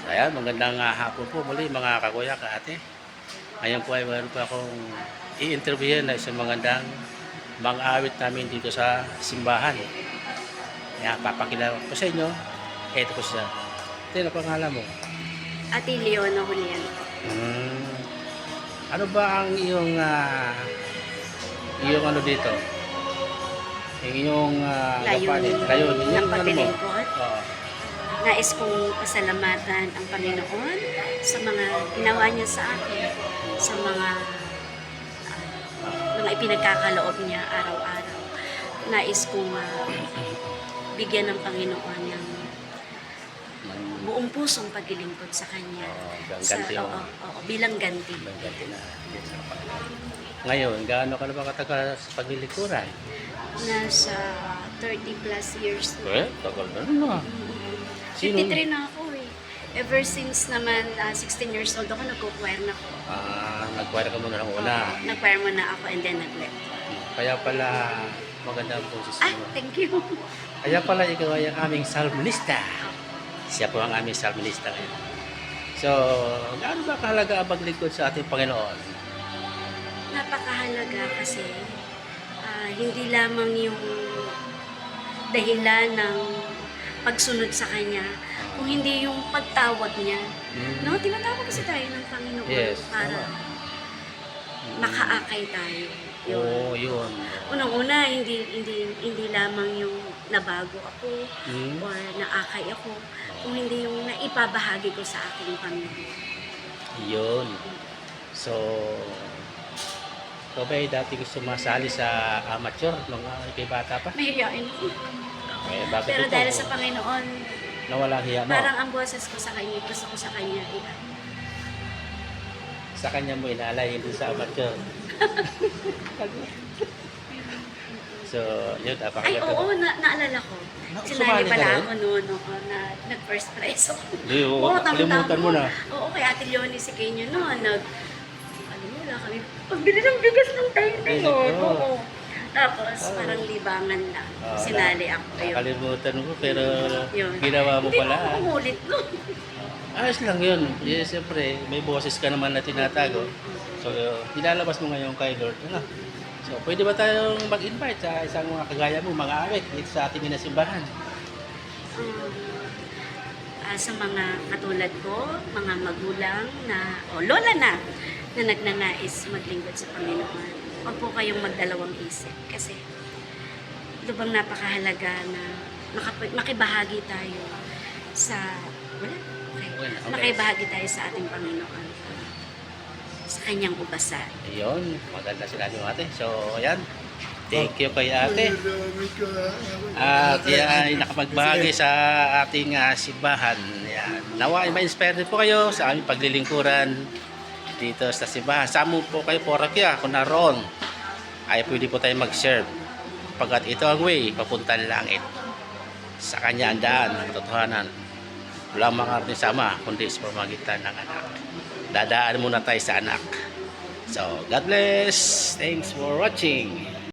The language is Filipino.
Ayan, magandang hapon po muli mga kakuya, kaate. Ngayon po ay meron po akong i-interviewin na isang magandang mang-awit namin dito sa simbahan. Ayan, papakilala ko sa inyo. Ito po siya. Ito na pangalan mo. Ate Leona Julian. Hmm. Ano ba ang iyong ano dito? Yung iyong Layunin Layon. ng Yung ano mo? paglilingkod. Oo. Nais kong pasalamatan ang Panginoon sa mga ginawa niya sa akin, sa mga ipinagkakaloob niya araw-araw. Nais kong bigyan ng Panginoon ng buong pusong paglilingkod sa Kanya. Ganti yung Bilang ganti. ganti na. Ngayon, gaano ka na ba katagal sa paglilikuran? Nasa 30 plus years na. Eh, tagal na na. Sino? 53 na ako eh. Ever since naman 16 years old ako, nagko-choir na ako. Nag-choir ka muna ng una. Nag-choir muna ako and then nag-left. Kaya pala, maganda ang boses Ah, mo. thank you. Kaya pala, ikaw ay ang aming salmista. Siya po ang aming salmista ngayon. So, gaano ba kahalaga ang paglingkod sa ating Panginoon? Napakahalaga kasi hindi lamang yung dahilan ng pagsunod sa Kanya, kung hindi yung pagtawag niya. No, tinatawag kasi tayo ng Panginoon Yes, para tama. makaakay tayo. Yun. Oo, yun. Unang-una, hindi lamang yung nabago ako Hmm? or naakay ako, kung hindi yung naipabahagi ko sa aking pamilya. Yun. So, ikaw ba ay dati gusto sumasali sa amateur nung ikay bata pa? Mahihiyain ako. Eh, bakit Pero ito? dahil sa Panginoon, Nawala hiya mo? parang ang boses ko sa Kanya, gusto ko sa Kanya. Sa kanya mo inalay, hindi sa amateur. So, yun, Ay, napakaganda. oo, naalala ko. Sumali Sinali ka pala rin? ako noon na nag-first prize ako. Hindi, oo, tamang-tama. kalimutan mo na. Oo, kay Ate Leonie si Kenya noon, wala kami, pagbili ng bigas ng time na yun. Oo. Oo. Tapos, parang libangan na. Sinali ako. Ayun. Nakalimutan mo, pero Yun. ginawa mo Hindi pala. ko umulit no. Ayos lang yun. Yes, siyempre, may boses ka naman na tinatago. So, nilalabas mo ngayon kay Lord. Ano? So, pwede ba tayong mag-invite sa isang mga kagaya mo, mga awit dito sa ating inasimbahan? Sa mga katulad ko, mga magulang o lola na nagnanais maglingkod sa Panginoon. Huwag po kayong magdalawang isip kasi lubang napakahalaga na makibahagi tayo sa Okay. makibahagi tayo sa ating Panginoon sa kanyang ubasan. Ayun, maganda sinabi mo ate. So, ayan. Thank you kay ate. At yan ay nakapagbahagi sa ating simbahan. Yan. Nawa ay ma-inspire din po kayo sa aming paglilingkuran dito sa simbahan. Samo po kayo porokya kung naroon ay pwede po tayo mag-serve. Pagkat ito ang way, papuntang langit. Sa kanya ang daan, ang totohanan. Walang makarating sa Ama, kundi sa pamagitan ng anak. Dadaan muna tayo sa anak. So, God bless. Thanks for watching.